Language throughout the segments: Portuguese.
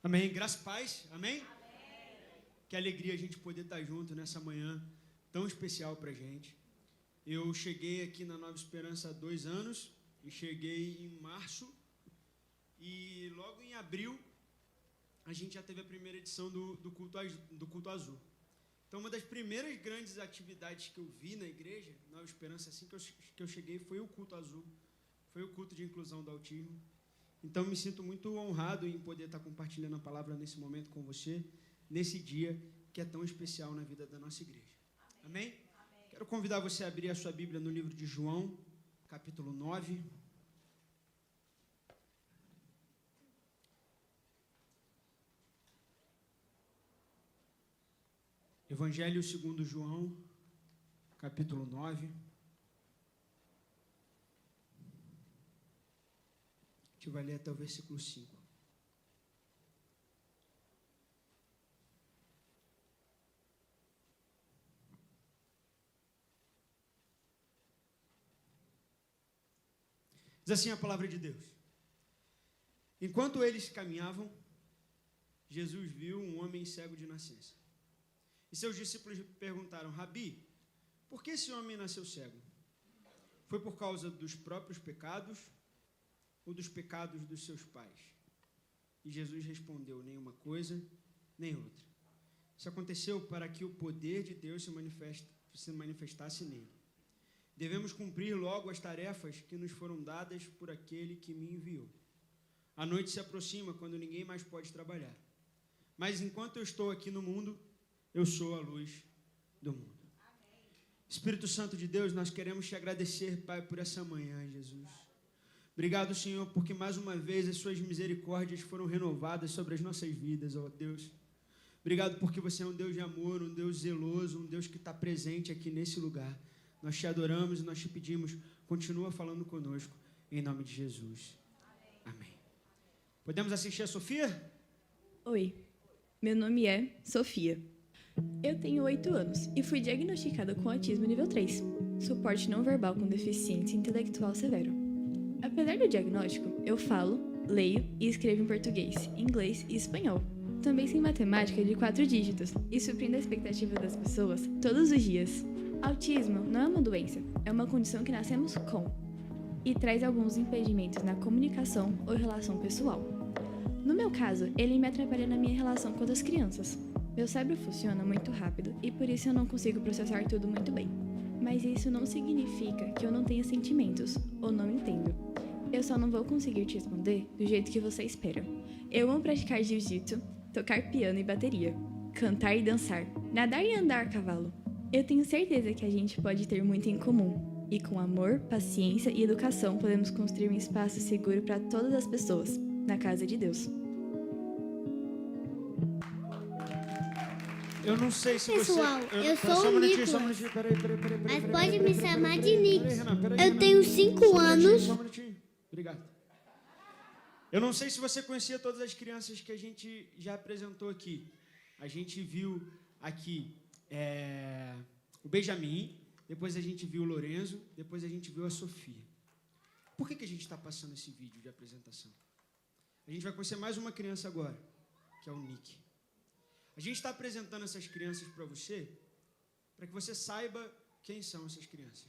Amém. Graça e paz. Amém? Que alegria a gente poder estar junto nessa manhã tão especial para a gente. Eu cheguei aqui na Nova Esperança há 2 anos e cheguei em março e logo em abril a gente já teve a primeira edição do culto azul. Então, uma das primeiras grandes atividades que eu vi na igreja, Nova Esperança, assim que eu cheguei, foi o culto azul, foi o culto de inclusão do autismo. Então, me sinto muito honrado em poder estar compartilhando a palavra nesse momento com você, nesse dia que é tão especial na vida da nossa igreja. Amém? Amém? Quero convidar você a abrir a sua Bíblia no livro de João, capítulo 9. Evangelho segundo João, capítulo 9. A gente vai ler até o versículo 5. Diz assim a palavra de Deus. Enquanto eles caminhavam, Jesus viu um homem cego de nascença. E seus discípulos perguntaram: Rabi, por que esse homem nasceu cego? Foi por causa dos próprios pecados ou dos pecados dos seus pais? E Jesus respondeu: nenhuma coisa, nem outra. Isso aconteceu para que o poder de Deus se manifestasse nele. Devemos cumprir logo as tarefas que nos foram dadas por aquele que me enviou. A noite se aproxima quando ninguém mais pode trabalhar. Mas enquanto eu estou aqui no mundo, eu sou a luz do mundo. Amém. Espírito Santo de Deus, nós queremos te agradecer, Pai, por essa manhã, Jesus. Obrigado, Senhor, porque mais uma vez as suas misericórdias foram renovadas sobre as nossas vidas, ó Deus. Obrigado porque você é um Deus de amor, um Deus zeloso, um Deus que está presente aqui nesse lugar. Nós te adoramos e nós te pedimos, continua falando conosco, em nome de Jesus. Amém. Podemos assistir a Sofia? Oi, meu nome é Sofia. Eu tenho 8 anos e fui diagnosticada com autismo nível 3, suporte não verbal com deficiência intelectual severo. Apesar do diagnóstico, eu falo, leio e escrevo em português, inglês e espanhol. Também sei matemática de 4 dígitos e surpreendo a expectativa das pessoas todos os dias. Autismo não é uma doença, é uma condição que nascemos com e traz alguns impedimentos na comunicação ou relação pessoal. No meu caso, ele me atrapalha na minha relação com outras crianças. Meu cérebro funciona muito rápido e por isso eu não consigo processar tudo muito bem. Mas isso não significa que eu não tenha sentimentos ou não entendo. Eu só não vou conseguir te responder do jeito que você espera. Eu amo praticar jiu-jitsu, tocar piano e bateria, cantar e dançar, nadar e andar a cavalo. Eu tenho certeza que a gente pode ter muito em comum. E com amor, paciência e educação podemos construir um espaço seguro para todas as pessoas, na casa de Deus. Eu não sei se Pessoal, você... eu sou o Nicolas, mas pode me chamar de Nick. Eu tenho 5 anos. Só um minutinho. Obrigado. Eu não sei se você conhecia todas as crianças que a gente já apresentou aqui. A gente viu aqui o Benjamin, depois a gente viu o Lorenzo, depois a gente viu a Sofia. Por que a gente está passando esse vídeo de apresentação? A gente vai conhecer mais uma criança agora, que é o Nick. A gente está apresentando essas crianças para você, para que você saiba quem são essas crianças.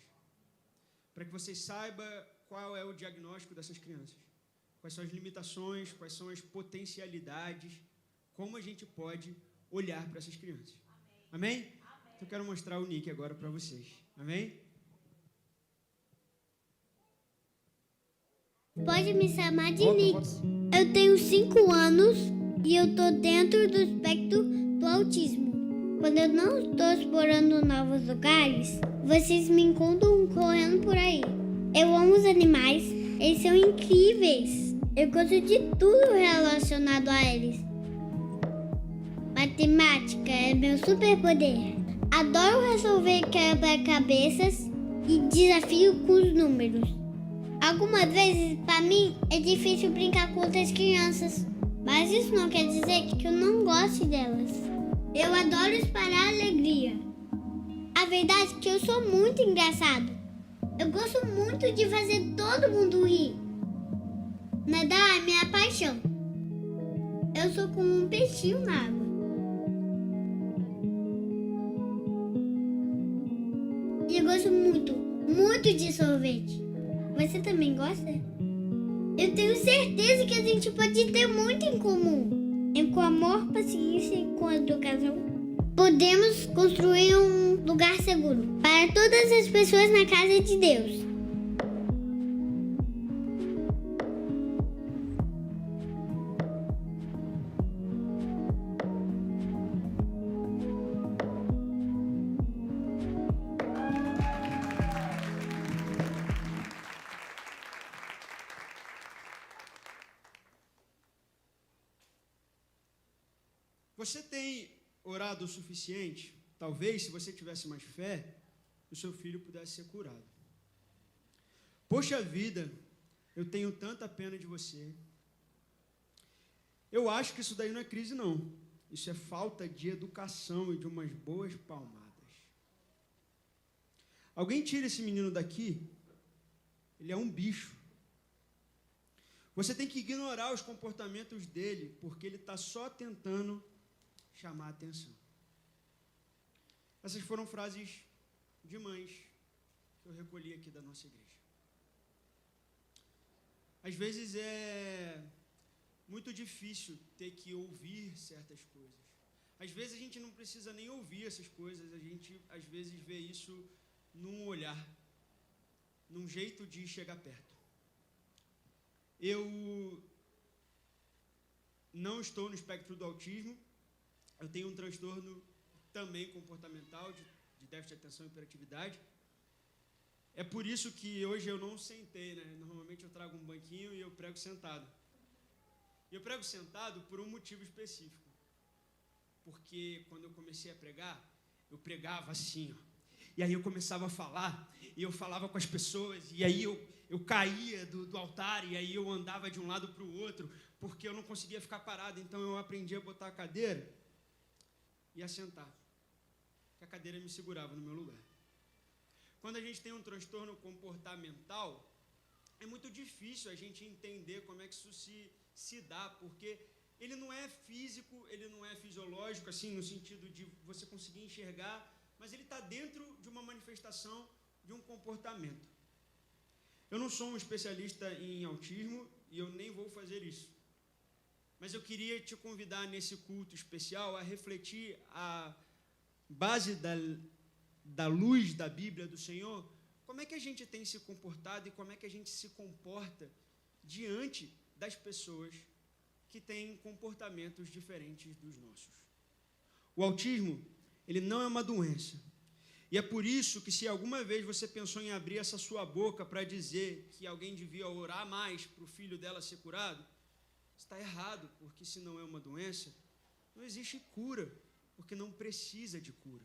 Para que você saiba qual é o diagnóstico dessas crianças. Quais são as limitações, quais são as potencialidades, como a gente pode olhar para essas crianças. Amém? Amém? Então eu quero mostrar o Nick agora para vocês. Amém? Pode me chamar de Nick. Eu tenho 5 anos e eu tô dentro do espectro do autismo. Quando eu não estou explorando novos lugares, vocês me encontram correndo por aí. Eu amo os animais, eles são incríveis. Eu gosto de tudo relacionado a eles. Matemática é meu superpoder. Adoro resolver quebra-cabeças e desafio com os números. Algumas vezes, para mim, é difícil brincar com outras crianças. Mas isso não quer dizer que eu não goste delas. Eu adoro espalhar alegria. A verdade é que eu sou muito engraçado. Eu gosto muito de fazer todo mundo rir. Nadar é minha paixão. Eu sou como um peixinho na água. E eu gosto muito, muito de sorvete. Você também gosta? Eu tenho certeza que a gente pode ter muito em comum. E com amor, paciência e com educação, podemos construir um lugar seguro para todas as pessoas na casa de Deus. Você tem orado o suficiente? Talvez, se você tivesse mais fé, o seu filho pudesse ser curado. Poxa vida, eu tenho tanta pena de você. Eu acho que isso daí não é crise, não. Isso é falta de educação e de umas boas palmadas. Alguém tira esse menino daqui, ele é um bicho. Você tem que ignorar os comportamentos dele, porque ele está só tentando chamar a atenção. Essas foram frases de mães que eu recolhi aqui da nossa igreja. Às vezes é muito difícil ter que ouvir certas coisas. Às vezes a gente não precisa nem ouvir essas coisas, a gente às vezes vê isso num olhar, num jeito de chegar perto. Eu não estou no espectro do autismo, eu tenho um transtorno também comportamental, de déficit de atenção e hiperatividade. É por isso que hoje eu não sentei, né? Normalmente eu trago um banquinho e eu prego sentado. E eu prego sentado por um motivo específico. Porque quando eu comecei a pregar, eu pregava assim, ó. E aí eu começava a falar, e eu falava com as pessoas, e aí eu caía do altar, e aí eu andava de um lado para o outro, porque eu não conseguia ficar parado. Então eu aprendi a botar a cadeira e a sentar, que a cadeira me segurava no meu lugar. Quando a gente tem um transtorno comportamental, é muito difícil a gente entender como é que isso se dá, porque ele não é físico, ele não é fisiológico, assim, no sentido de você conseguir enxergar, mas ele está dentro de uma manifestação de um comportamento. Eu não sou um especialista em autismo e eu nem vou fazer isso. Mas eu queria te convidar nesse culto especial a refletir a base da luz da Bíblia do Senhor, como é que a gente tem se comportado e como é que a gente se comporta diante das pessoas que têm comportamentos diferentes dos nossos. O autismo, ele não é uma doença. E é por isso que se alguma vez você pensou em abrir essa sua boca para dizer que alguém devia orar mais para o filho dela ser curado, está errado, porque se não é uma doença, não existe cura, porque não precisa de cura,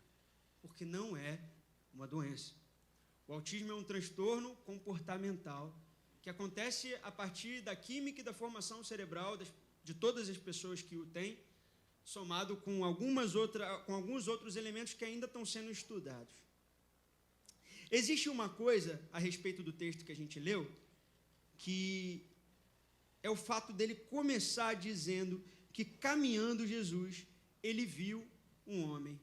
porque não é uma doença. O autismo é um transtorno comportamental que acontece a partir da química e da formação cerebral de todas as pessoas que o têm, somado com alguns outros elementos que ainda estão sendo estudados. Existe uma coisa a respeito do texto que a gente leu, que é o fato dele começar dizendo que, caminhando Jesus, ele viu um homem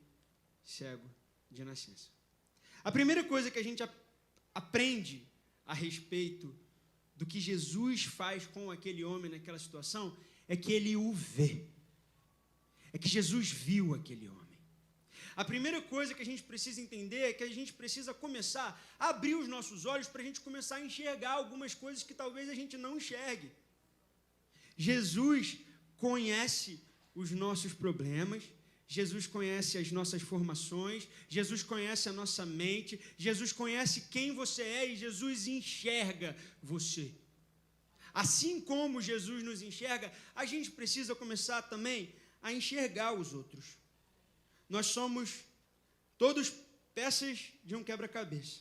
cego de nascença. A primeira coisa que a gente aprende a respeito do que Jesus faz com aquele homem naquela situação é que ele o vê. É que Jesus viu aquele homem. A primeira coisa que a gente precisa entender é que a gente precisa começar a abrir os nossos olhos para a gente começar a enxergar algumas coisas que talvez a gente não enxergue. Jesus conhece os nossos problemas, Jesus conhece as nossas formações, Jesus conhece a nossa mente, Jesus conhece quem você é e Jesus enxerga você. Assim como Jesus nos enxerga, a gente precisa começar também a enxergar os outros. Nós somos todos peças de um quebra-cabeça.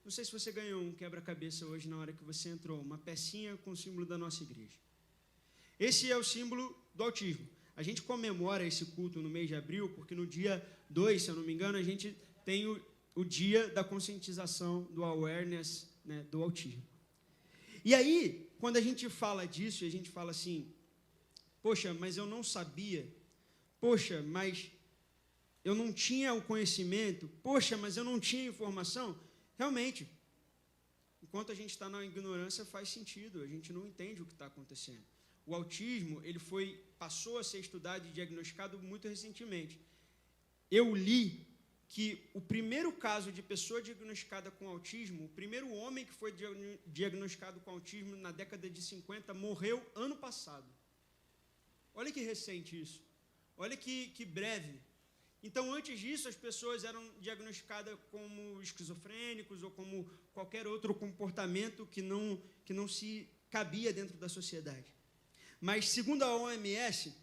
Não sei se você ganhou um quebra-cabeça hoje na hora que você entrou, uma pecinha com o símbolo da nossa igreja. Esse é o símbolo do autismo. A gente comemora esse culto no mês de abril, porque no dia 2, se eu não me engano, a gente tem o dia da conscientização do awareness, né, do autismo. E aí, quando a gente fala disso, e a gente fala assim, Poxa, mas eu não sabia. Poxa, mas eu não tinha o conhecimento. Poxa, mas eu não tinha informação. Realmente, enquanto a gente está na ignorância, faz sentido. A gente não entende o que está acontecendo. O autismo, ele passou a ser estudado e diagnosticado muito recentemente. Eu li que o primeiro caso de pessoa diagnosticada com autismo, o primeiro homem que foi diagnosticado com autismo na década de 50, morreu ano passado. Olha que recente isso. Olha que breve. Então, antes disso, as pessoas eram diagnosticadas como esquizofrênicos ou como qualquer outro comportamento que não se cabia dentro da sociedade. Mas, segundo a OMS,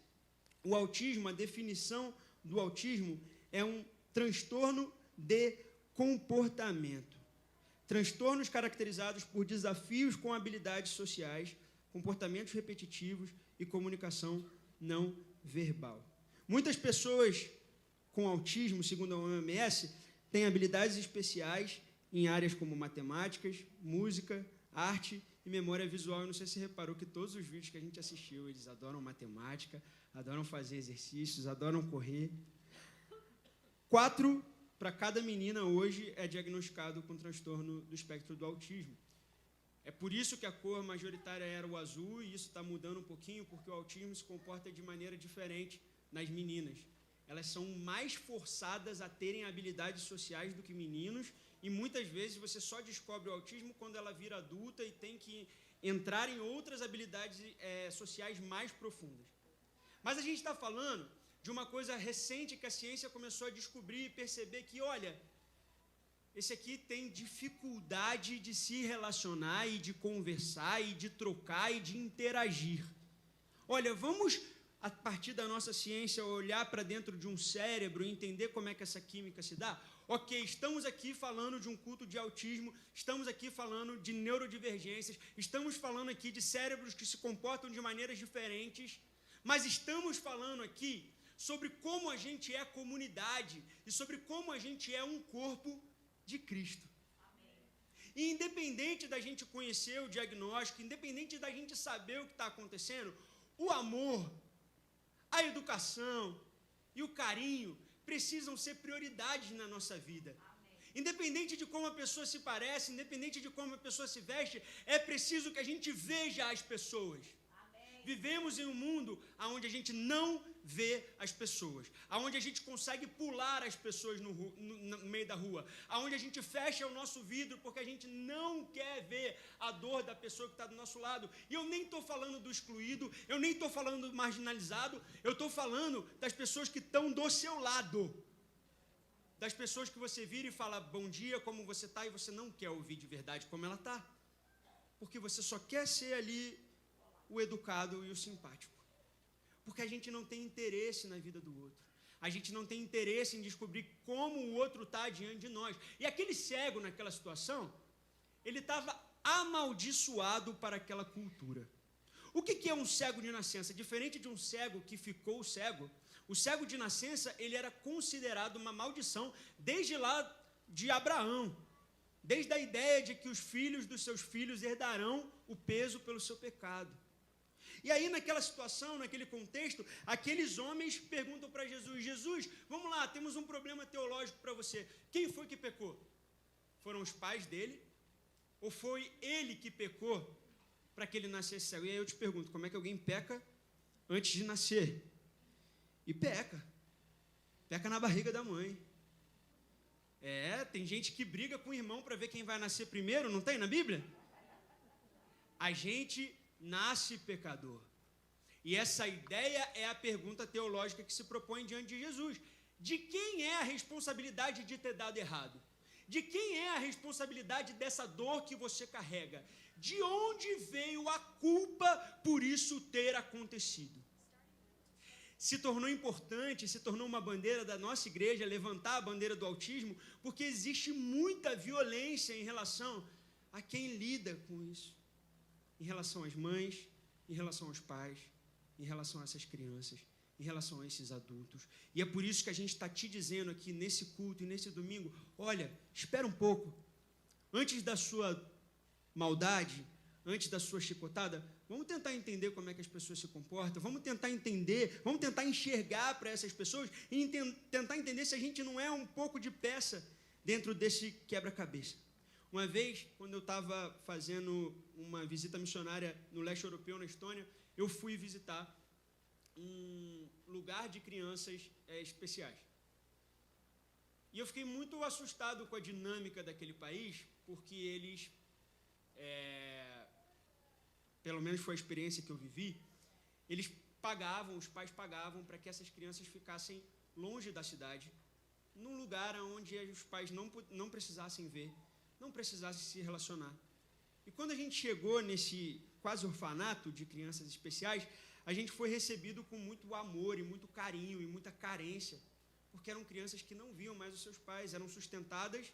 o autismo, a definição do autismo é um transtorno de comportamento. Transtornos caracterizados por desafios com habilidades sociais, comportamentos repetitivos e comunicação não verbal. Muitas pessoas com autismo, segundo a OMS, têm habilidades especiais em áreas como matemáticas, música, arte e memória visual. Eu não sei se você reparou que todos os vídeos que a gente assistiu, eles adoram matemática, adoram fazer exercícios, adoram correr. 4 para cada menina hoje é diagnosticado com transtorno do espectro do autismo. É por isso que a cor majoritária era o azul, e isso está mudando um pouquinho, porque o autismo se comporta de maneira diferente nas meninas. Elas são mais forçadas a terem habilidades sociais do que meninos, e muitas vezes você só descobre o autismo quando ela vira adulta e tem que entrar em outras habilidades sociais mais profundas. Mas a gente está falando de uma coisa recente que a ciência começou a descobrir e perceber que, olha, esse aqui tem dificuldade de se relacionar e de conversar e de trocar e de interagir. Olha, vamos, a partir da nossa ciência, olhar para dentro de um cérebro e entender como é que essa química se dá? Ok, estamos aqui falando de um culto de autismo, estamos aqui falando de neurodivergências, estamos falando aqui de cérebros que se comportam de maneiras diferentes, mas estamos falando aqui sobre como a gente é comunidade e sobre como a gente é um corpo de Cristo. Amém. E independente da gente conhecer o diagnóstico, independente da gente saber o que está acontecendo, o amor, a educação e o carinho precisam ser prioridades na nossa vida. Amém. Independente de como a pessoa se parece, independente de como a pessoa se veste, é preciso que a gente veja as pessoas. Amém. Vivemos em um mundo onde a gente não vê as pessoas, aonde a gente consegue pular as pessoas no meio da rua, aonde a gente fecha o nosso vidro porque a gente não quer ver a dor da pessoa que está do nosso lado. E eu nem estou falando do excluído, eu nem estou falando do marginalizado, eu estou falando das pessoas que estão do seu lado, das pessoas que você vira e fala bom dia, como você está, e você não quer ouvir de verdade como ela está, porque você só quer ser ali o educado e o simpático. Porque a gente não tem interesse na vida do outro. A gente não tem interesse em descobrir como o outro está diante de nós. E aquele cego naquela situação, ele estava amaldiçoado para aquela cultura. O que é um cego de nascença? Diferente de um cego que ficou cego, o cego de nascença, ele era considerado uma maldição desde lá de Abraão. Desde a ideia de que os filhos dos seus filhos herdarão o peso pelo seu pecado. E aí, naquela situação, naquele contexto, aqueles homens perguntam para Jesus: Jesus, vamos lá, temos um problema teológico para você. Quem foi que pecou? Foram os pais dele? Ou foi ele que pecou para que ele nascesse cego? E aí eu te pergunto, como é que alguém peca antes de nascer? E peca na barriga da mãe. Tem gente que briga com o irmão para ver quem vai nascer primeiro, não tem na Bíblia? A gente nasce pecador. E essa ideia é a pergunta teológica que se propõe diante de Jesus. De quem é a responsabilidade de ter dado errado? De quem é a responsabilidade dessa dor que você carrega? De onde veio a culpa por isso ter acontecido? Se tornou importante, se tornou uma bandeira da nossa igreja levantar a bandeira do autismo, porque existe muita violência em relação a quem lida com isso. Em relação às mães, em relação aos pais, em relação a essas crianças, em relação a esses adultos. E é por isso que a gente está te dizendo aqui nesse culto e nesse domingo, olha, espera um pouco. Antes da sua maldade, antes da sua chicotada, Vamos tentar entender como é que as pessoas se comportam, vamos tentar entender, vamos tentar enxergar para essas pessoas e tentar entender se a gente não é um pouco de peça dentro desse quebra-cabeça. Uma vez, quando eu estava fazendo uma visita missionária no leste europeu, na Estônia, eu fui visitar um lugar de crianças especiais. E eu fiquei muito assustado com a dinâmica daquele país, porque eles, pelo menos foi a experiência que eu vivi, eles pagavam, os pais pagavam para que essas crianças ficassem longe da cidade, num lugar onde os pais não precisassem ver, não precisassem se relacionar. E quando a gente chegou nesse quase orfanato de crianças especiais, a gente foi recebido com muito amor e muito carinho e muita carência, porque eram crianças que não viam mais os seus pais, eram sustentadas,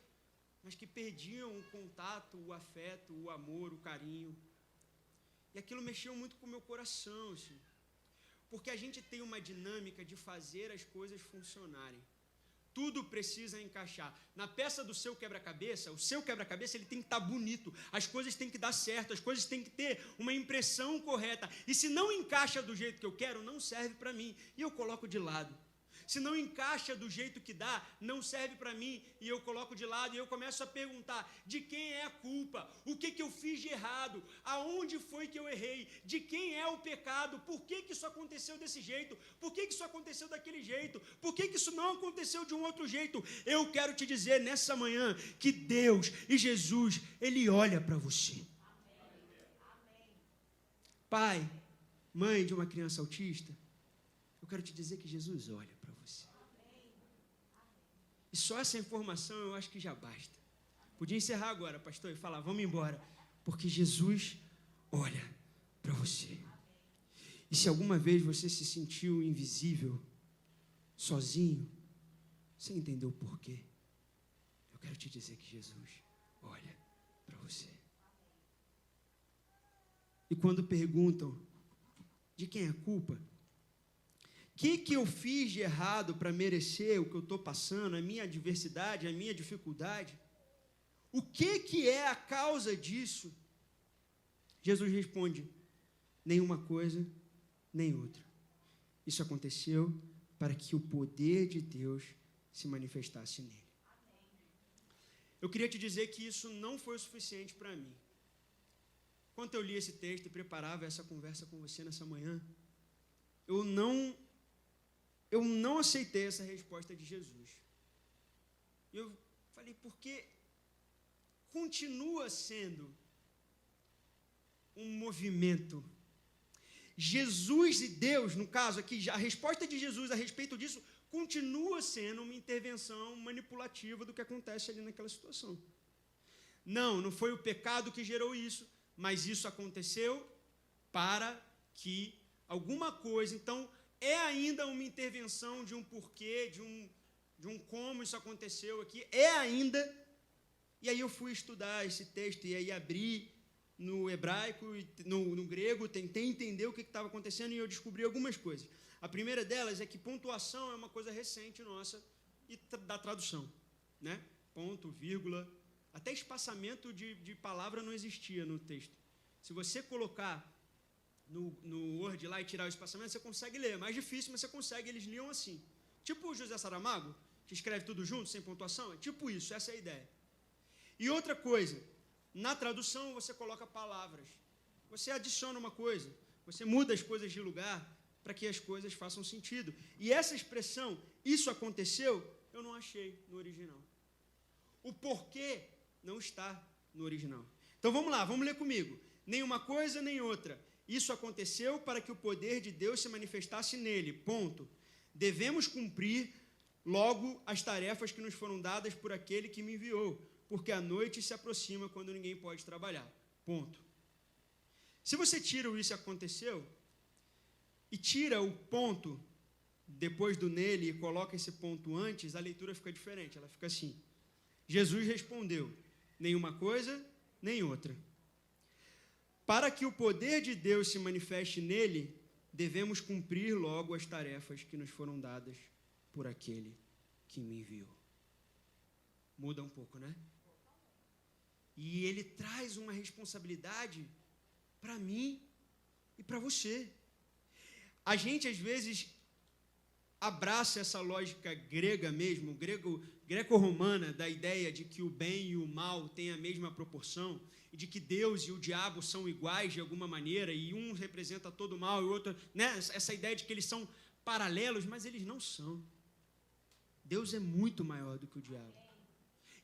mas que perdiam o contato, o afeto, o amor, o carinho. E aquilo mexeu muito com o meu coração, assim, porque a gente tem uma dinâmica de fazer as coisas funcionarem. Tudo precisa encaixar. Na peça do seu quebra-cabeça, o seu quebra-cabeça ele tem que estar bonito, as coisas têm que dar certo, as coisas têm que ter uma impressão correta. E se não encaixa do jeito que eu quero, não serve para mim. E eu coloco de lado. Se não encaixa do jeito que dá, não serve para mim, e eu coloco de lado, e eu começo a perguntar, de quem é a culpa? O que eu fiz de errado? Aonde foi que eu errei? De quem é o pecado? Por que isso aconteceu desse jeito? Por que isso aconteceu daquele jeito? Por que isso não aconteceu de um outro jeito? Eu quero te dizer nessa manhã, que Deus e Jesus, Ele olha para você. Pai, mãe de uma criança autista, eu quero te dizer que Jesus olha para você. E só essa informação eu acho que já basta. Podia encerrar agora, pastor, e falar, vamos embora, porque Jesus olha para você. E se alguma vez você se sentiu invisível, sozinho, sem entender o porquê, eu quero te dizer que Jesus olha para você. E quando perguntam, de quem é a culpa? O que eu fiz de errado para merecer o que eu estou passando, a minha adversidade, a minha dificuldade? O que é a causa disso? Jesus responde, nenhuma coisa, nem outra. Isso aconteceu para que o poder de Deus se manifestasse nele. Eu queria te dizer que isso não foi o suficiente para mim. Quando eu li esse texto e preparava essa conversa com você nessa manhã, eu não aceitei essa resposta de Jesus. Eu falei, porque continua sendo um movimento. Jesus e Deus, no caso aqui, a resposta de Jesus a respeito disso, continua sendo uma intervenção manipulativa do que acontece ali naquela situação. Não foi o pecado que gerou isso, mas isso aconteceu para que alguma coisa, então, é ainda uma intervenção de um porquê, de um como isso aconteceu aqui, e aí eu fui estudar esse texto, e aí abri no hebraico, no grego, tentei entender o que estava acontecendo, e eu descobri algumas coisas. A primeira delas é que pontuação é uma coisa recente nossa, e da tradução, né? Ponto, vírgula, até espaçamento de palavra não existia no texto. Se você colocar no Word lá e tirar o espaçamento, você consegue ler. É mais difícil, mas você consegue. Eles liam assim. Tipo o José Saramago, que escreve tudo junto, sem pontuação. É tipo isso, essa é a ideia. E outra coisa, na tradução você coloca palavras. Você adiciona uma coisa, você muda as coisas de lugar para que as coisas façam sentido. E essa expressão, isso aconteceu, eu não achei no original. O porquê não está no original. Então vamos lá, vamos ler comigo. Nem uma coisa, nem outra. Isso aconteceu para que o poder de Deus se manifestasse nele. Ponto. Devemos cumprir logo as tarefas que nos foram dadas por aquele que me enviou, porque a noite se aproxima quando ninguém pode trabalhar. Ponto. Se você tira o isso aconteceu e tira o ponto depois do nele e coloca esse ponto antes, a leitura fica diferente. Ela fica assim. Jesus respondeu, nenhuma coisa, nem outra. Para que o poder de Deus se manifeste nele, devemos cumprir logo as tarefas que nos foram dadas por aquele que me enviou. Muda um pouco, né? E ele traz uma responsabilidade para mim e para você. A gente, às vezes, abraça essa lógica grega mesmo, greco-romana, da ideia de que o bem e o mal têm a mesma proporção, e de que Deus e o diabo são iguais de alguma maneira, e um representa todo o mal e o outro, né? Essa ideia de que eles são paralelos, mas eles não são. Deus é muito maior do que o diabo.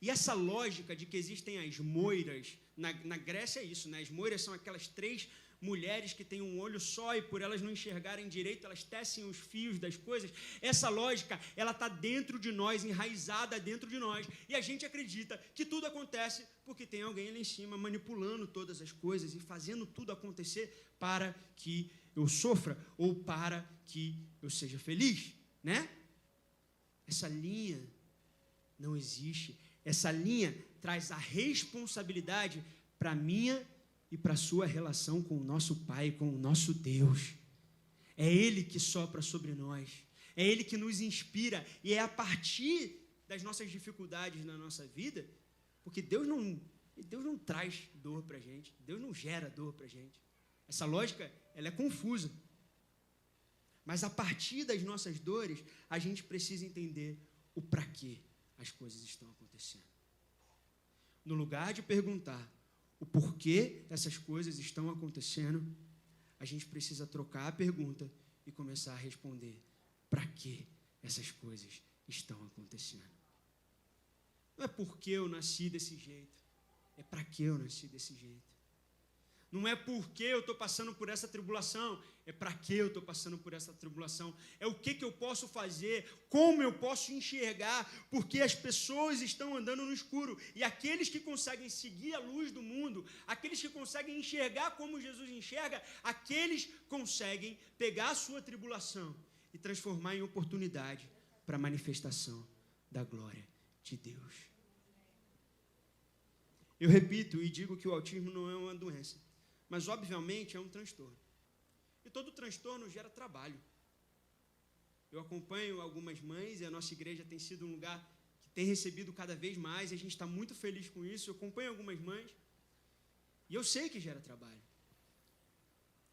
E essa lógica de que existem as moiras, na Grécia é isso, né? As moiras são aquelas 3 mulheres que têm um olho só e por elas não enxergarem direito, elas tecem os fios das coisas. Essa lógica, ela está dentro de nós, enraizada dentro de nós, e a gente acredita que tudo acontece porque tem alguém ali em cima manipulando todas as coisas e fazendo tudo acontecer para que eu sofra ou para que eu seja feliz, né? Essa linha não existe. Essa linha traz a responsabilidade para a minha e para a sua relação com o nosso Pai, com o nosso Deus. É Ele que sopra sobre nós, é Ele que nos inspira, e é a partir das nossas dificuldades na nossa vida, porque Deus não traz dor para a gente, Deus não gera dor para a gente. Essa lógica, ela é confusa. Mas a partir das nossas dores, a gente precisa entender o para que as coisas estão acontecendo. No lugar de perguntar o porquê essas coisas estão acontecendo, a gente precisa trocar a pergunta e começar a responder para que essas coisas estão acontecendo. Não é porque eu nasci desse jeito, é para que eu nasci desse jeito. Não é porque eu estou passando por essa tribulação, é para que eu estou passando por essa tribulação. É o que eu posso fazer, como eu posso enxergar, porque as pessoas estão andando no escuro. E aqueles que conseguem seguir a luz do mundo, aqueles que conseguem enxergar como Jesus enxerga, aqueles conseguem pegar a sua tribulação e transformar em oportunidade para a manifestação da glória de Deus. Eu repito e digo que o autismo não é uma doença, mas, obviamente, é um transtorno. E todo transtorno gera trabalho. Eu acompanho algumas mães, e a nossa igreja tem sido um lugar que tem recebido cada vez mais, e a gente está muito feliz com isso. Eu acompanho algumas mães, e eu sei que gera trabalho.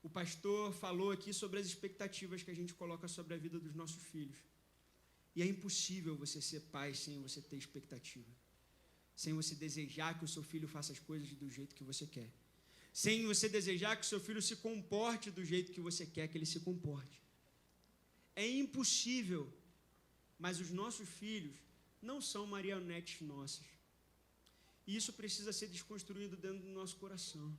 O pastor falou aqui sobre as expectativas que a gente coloca sobre a vida dos nossos filhos. E é impossível você ser pai sem você ter expectativa. Sem você desejar que o seu filho faça as coisas do jeito que você quer. Sem você desejar que o seu filho se comporte do jeito que você quer que ele se comporte. É impossível, mas os nossos filhos não são marionetes nossas. E isso precisa ser desconstruído dentro do nosso coração.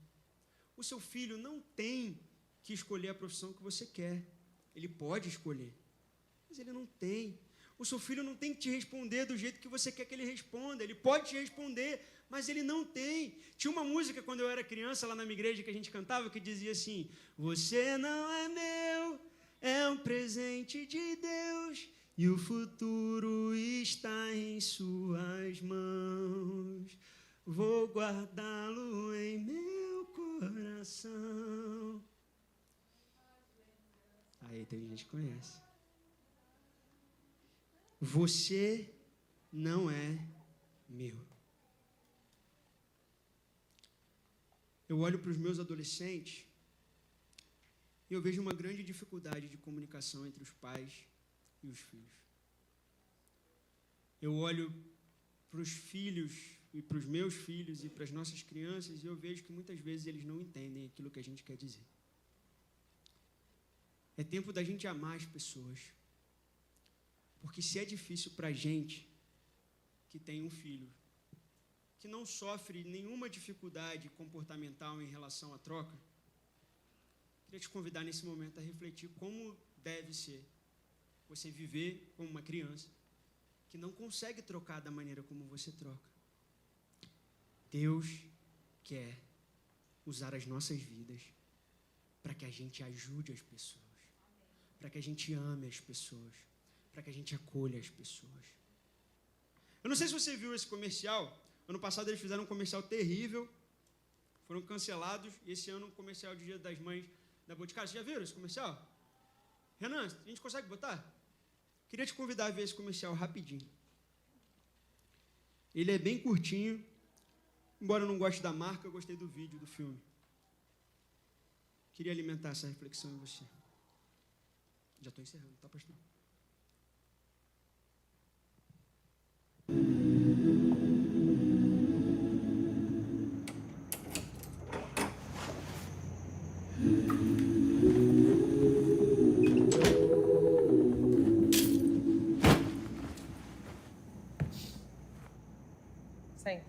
O seu filho não tem que escolher a profissão que você quer. Ele pode escolher, mas ele não tem. O seu filho não tem que te responder do jeito que você quer que ele responda. Ele pode te responder, mas ele não tem. Tinha uma música quando eu era criança lá na minha igreja que a gente cantava que dizia assim: você não é meu, é um presente de Deus e o futuro está em suas mãos. Vou guardá-lo em meu coração. Aí tem gente que conhece. Você não é meu. Eu olho para os meus adolescentes e eu vejo uma grande dificuldade de comunicação entre os pais e os filhos. Eu olho para os filhos e para os meus filhos e para as nossas crianças e eu vejo que muitas vezes eles não entendem aquilo que a gente quer dizer. É tempo da gente amar as pessoas. Porque se é difícil para a gente que tem um filho que não sofre nenhuma dificuldade comportamental em relação à troca, queria te convidar nesse momento a refletir como deve ser você viver como uma criança que não consegue trocar da maneira como você troca. Deus quer usar as nossas vidas para que a gente ajude as pessoas, para que a gente ame as pessoas, para que a gente acolha as pessoas. Eu não sei se você viu esse comercial. Ano passado eles fizeram um comercial terrível, foram cancelados, e esse ano um comercial de Dia das Mães da Boticário. Vocês já viram esse comercial? Renan, a gente consegue botar? Queria te convidar a ver esse comercial rapidinho. Ele é bem curtinho, embora eu não goste da marca, eu gostei do vídeo, do filme. queria alimentar essa reflexão em você. Já estou encerrando, tá, pastor? Sim.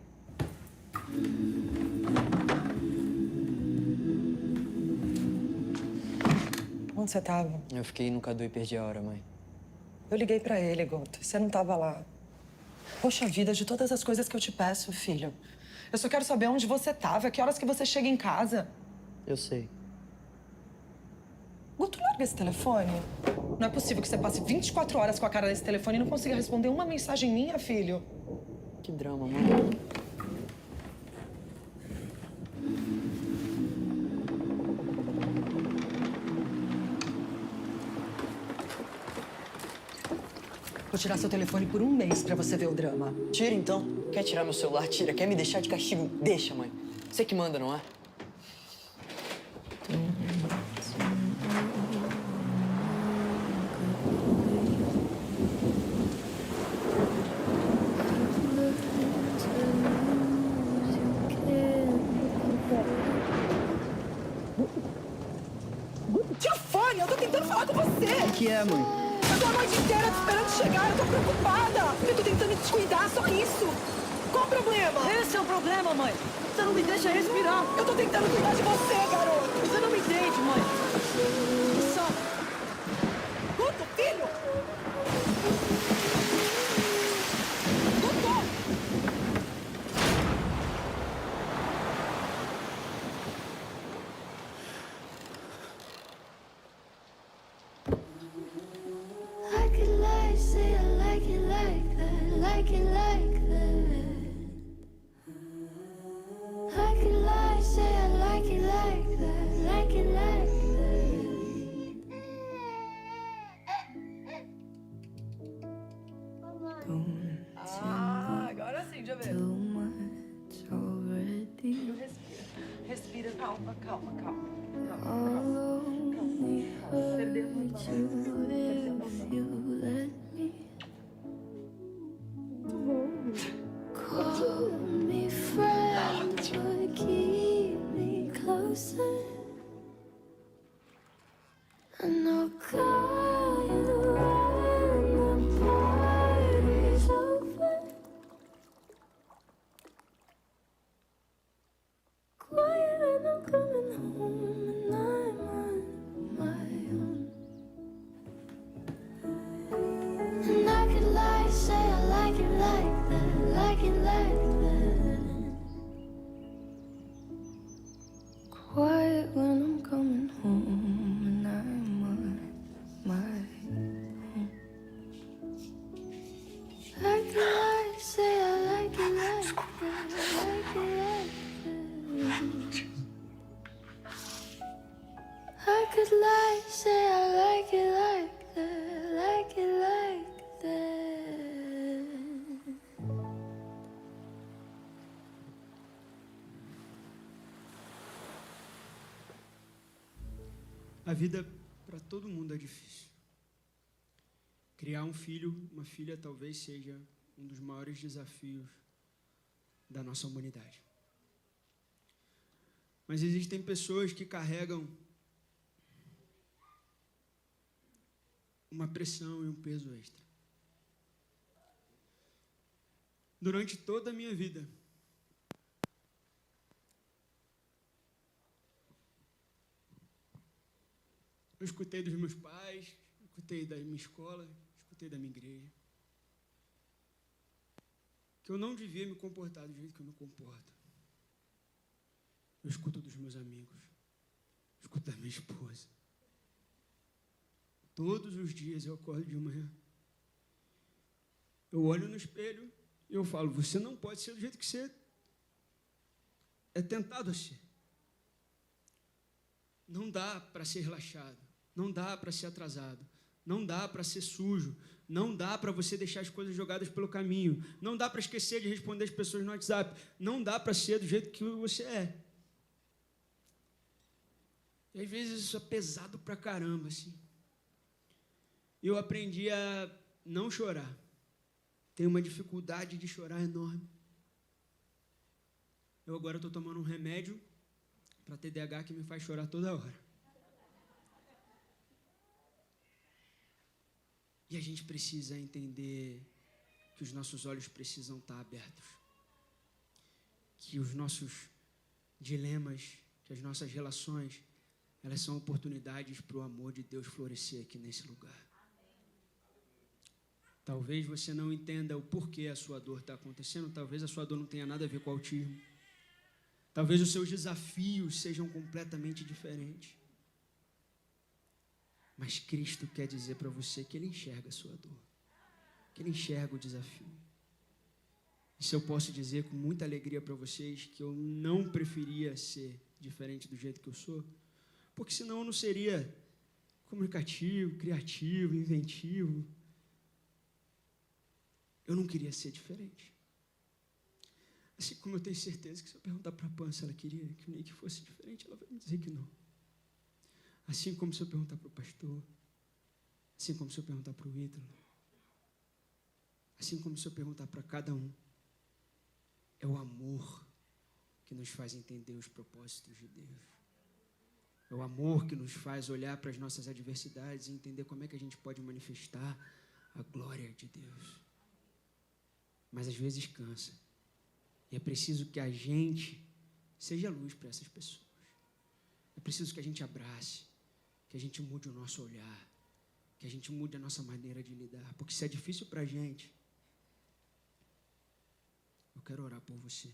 Onde você tava? Eu fiquei no Cadu e perdi a hora, mãe. Eu liguei pra ele, Guto. Você não tava lá. Poxa vida, de todas as coisas que eu te peço, filho. Eu só quero saber onde você tava, que horas que você chega em casa. Eu sei. Guto, larga esse telefone. Não é possível que você passe 24 horas com a cara desse telefone e não consiga responder uma mensagem minha, filho. Que drama, mãe. Vou tirar seu telefone por um mês pra você ver o drama. Tira, então. Quer tirar meu celular? Tira. Quer me deixar de castigo? Deixa, mãe. Você que manda, não é? Tira o fone! Eu tô tentando falar com você! O que é, mãe? Eu tô a noite inteira te esperando chegar, eu tô preocupada! Eu tô tentando te cuidar, só isso! Qual o problema? Esse é o problema, mãe. Você não me deixa respirar. Eu tô tentando cuidar de você, garoto! Você não me entende, mãe. Só... Guto, filho! Guto! I could lie, say I like it like that, like it like that. I could lie, say I like it like that, like it like Ah, agora sim, deixa eu ver. that. Too much already. Respira, calma, calma, calma. I'll only hurt you if you let me. Call me friend, but keep me closer. And I'll call you when the party's over. Quiet when I'm coming home and I'm on my own. And I could lie, say I like it like that, like it like that. Quiet when I'm coming home and I'm on my own. I could lie, say I like it like that, like it like that. I could lie, say I like it like that, like it like that. A vida para todo mundo é difícil. Criar um filho, uma filha, talvez seja um dos maiores desafios da nossa humanidade. Mas existem pessoas que carregam uma pressão e um peso extra. Durante toda a minha vida, eu escutei dos meus pais, escutei da minha escola, escutei da minha igreja, que eu não devia me comportar do jeito que eu me comporto. Eu escuto dos meus amigos, eu escuto da minha esposa. Todos os dias eu acordo de manhã, eu olho no espelho e eu falo, você não pode ser do jeito que você é tentado a ser. Não dá para ser relaxado, não dá para ser atrasado, não dá para ser sujo, não dá para você deixar as coisas jogadas pelo caminho, não dá para esquecer de responder as pessoas no WhatsApp, não dá para ser do jeito que você é. E às vezes isso é pesado pra caramba, assim. Eu aprendi a não chorar. Tenho uma dificuldade de chorar enorme. Eu agora estou tomando um remédio para TDAH que me faz chorar toda hora. E a gente precisa entender que os nossos olhos precisam estar abertos. Que os nossos dilemas, que as nossas relações, elas são oportunidades para o amor de Deus florescer aqui nesse lugar. Talvez você não entenda o porquê a sua dor está acontecendo, talvez a sua dor não tenha nada a ver com o autismo. Talvez os seus desafios sejam completamente diferentes. Mas Cristo quer dizer para você que Ele enxerga a sua dor, que Ele enxerga o desafio. Isso eu posso dizer com muita alegria para vocês, que eu não preferia ser diferente do jeito que eu sou, porque senão eu não seria comunicativo, criativo, inventivo. Eu não queria ser diferente. Assim como eu tenho certeza que se eu perguntar para a Pan se ela queria que o Nick fosse diferente, ela vai me dizer que não. Assim como se eu perguntar para o pastor, assim como se eu perguntar para o Ítalo, assim como se eu perguntar para cada um, é o amor que nos faz entender os propósitos de Deus. É o amor que nos faz olhar para as nossas adversidades e entender como é que a gente pode manifestar a glória de Deus. Mas às vezes cansa. E é preciso que a gente seja luz para essas pessoas. É preciso que a gente abrace, que a gente mude o nosso olhar, que a gente mude a nossa maneira de lidar. Porque se é difícil para a gente, eu quero orar por você.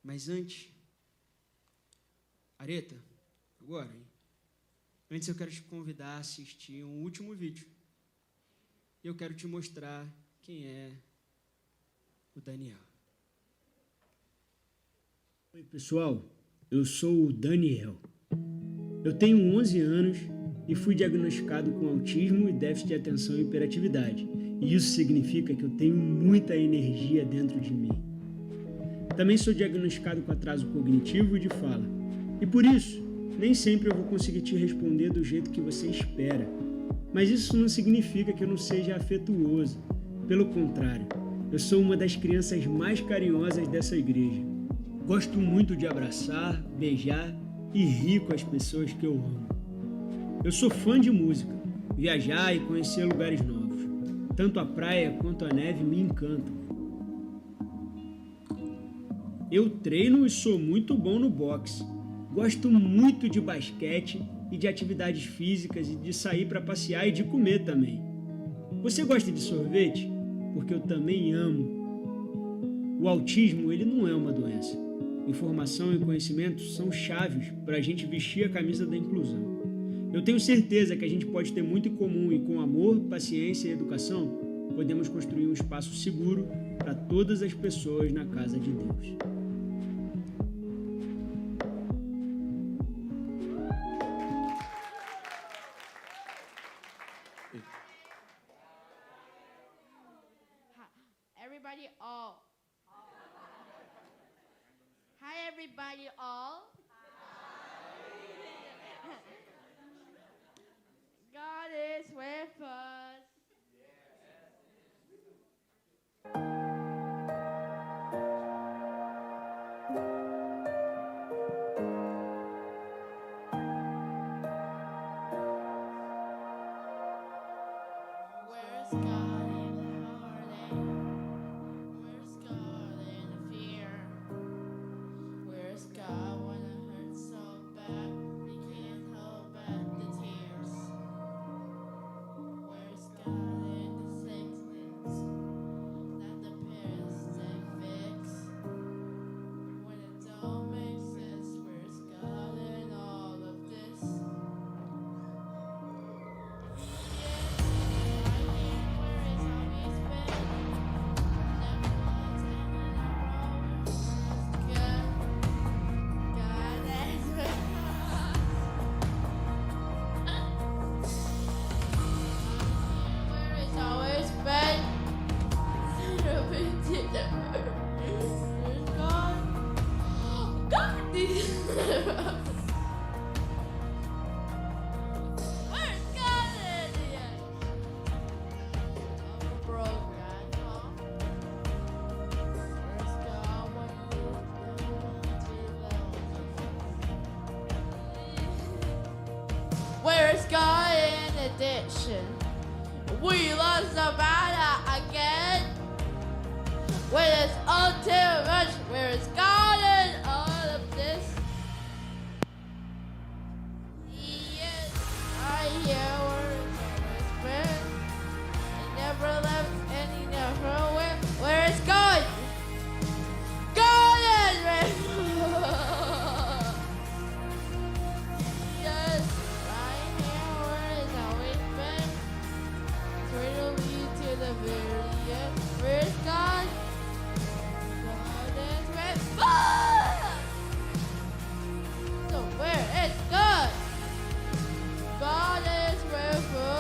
Mas antes, Areta, agora, hein? Antes eu quero te convidar a assistir um último vídeo. E eu quero te mostrar quem é o Daniel. Oi, pessoal. Eu sou o Daniel. Eu tenho 11 anos e fui diagnosticado com autismo e déficit de atenção e hiperatividade. E isso significa que eu tenho muita energia dentro de mim. Também sou diagnosticado com atraso cognitivo e de fala. E por isso, nem sempre eu vou conseguir te responder do jeito que você espera. Mas isso não significa que eu não seja afetuoso. Pelo contrário, eu sou uma das crianças mais carinhosas dessa igreja. Gosto muito de abraçar, beijar e rir com as pessoas que eu amo. Eu sou fã de música, viajar e conhecer lugares novos. Tanto a praia quanto a neve me encantam. Eu treino e sou muito bom no boxe. Gosto muito de basquete e de atividades físicas e de sair para passear e de comer também. Você gosta de sorvete? Porque eu também amo. O autismo, ele não é uma doença. Informação e conhecimento são chaves para a gente vestir a camisa da inclusão. Eu tenho certeza que a gente pode ter muito em comum e com amor, paciência e educação, podemos construir um espaço seguro para todas as pessoas na casa de Deus. Everybody all. Hi everybody all. God is with us. Where's God in the heartache? Where's God in the fear? Where's God when it hurts so bad we can't hold back the tears? Where's God in the sickness that the parents they fix? When it don't make sense, where's God in all of this? Yes, right here where Where's God in addiction? We lost the battle again. When it's all too much, where's God in all of this? Yes, I hear words always been. He never left and he never went. Where's God? God is yes, right here where it's always been. Where to lead to the very end. Where's God? God is with so where is God? God is with us.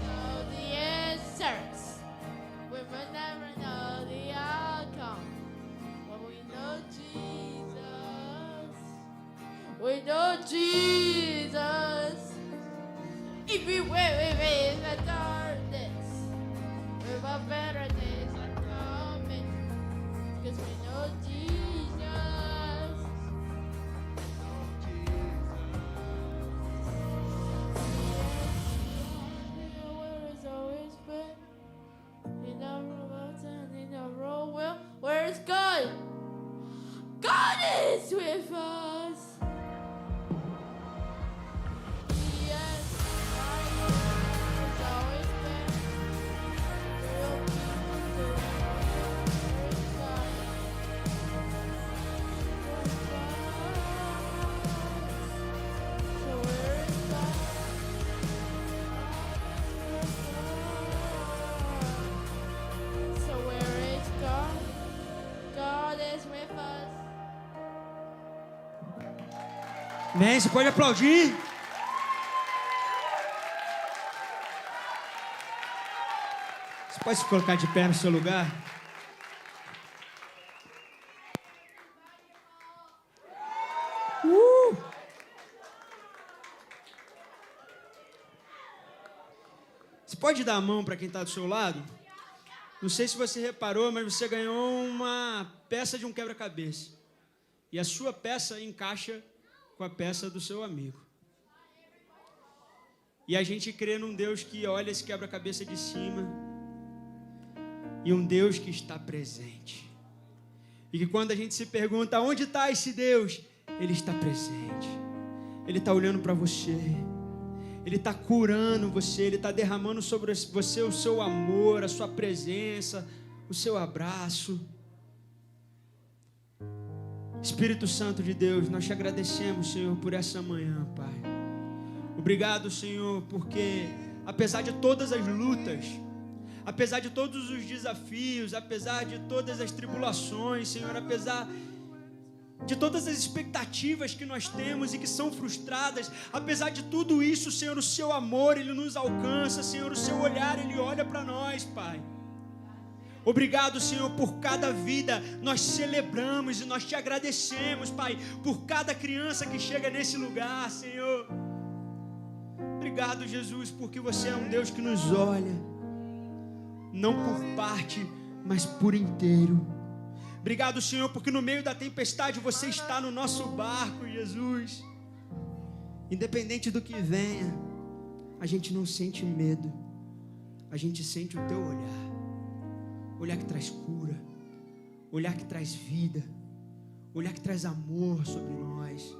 Know the answers. We will never know the outcome. But we know Jesus. We know Jesus. Everywhere we in the darkness, with our better days are coming. 'Cause we know Jesus. Where it's always been. He never left and he never will. Where's God? God is with us. Yes, right here. It's always been. Real people do it. Where's God? So where is God? So where is God? God is with us. Amém? Você pode aplaudir. Você pode se colocar de pé no seu lugar? Você pode dar a mão para quem está do seu lado? Não sei se você reparou, mas você ganhou uma peça de um quebra-cabeça. E a sua peça encaixa com a peça do seu amigo. E a gente crê num Deus que olha esse quebra-cabeça de cima e um Deus que está presente. E que quando a gente se pergunta onde está esse Deus, Ele está presente. Ele está olhando para você. Ele está curando você. Ele está derramando sobre você o seu amor, a sua presença, o seu abraço. Espírito Santo de Deus, nós te agradecemos, Senhor, por essa manhã, Pai. Obrigado, Senhor, porque apesar de todas as lutas, apesar de todos os desafios, apesar de todas as tribulações, Senhor, apesar de todas as expectativas que nós temos e que são frustradas, apesar de tudo isso, Senhor, o seu amor, Ele nos alcança, Senhor, o seu olhar, Ele olha para nós, Pai. Obrigado, Senhor, por cada vida. Nós celebramos e nós te agradecemos, Pai, por cada criança que chega nesse lugar, Senhor. Obrigado, Jesus, porque você é um Deus que nos olha, não por parte, mas por inteiro. Obrigado, Senhor, porque no meio da tempestade você está no nosso barco, Jesus. Independente do que venha, a gente não sente medo, a gente sente o teu olhar. Olhar que traz cura, olhar que traz vida, olhar que traz amor sobre nós,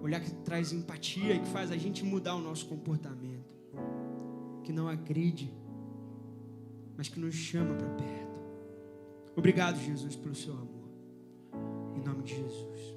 olhar que traz empatia e que faz a gente mudar o nosso comportamento, que não agride, mas que nos chama para perto. Obrigado, Jesus, pelo seu amor. Em nome de Jesus.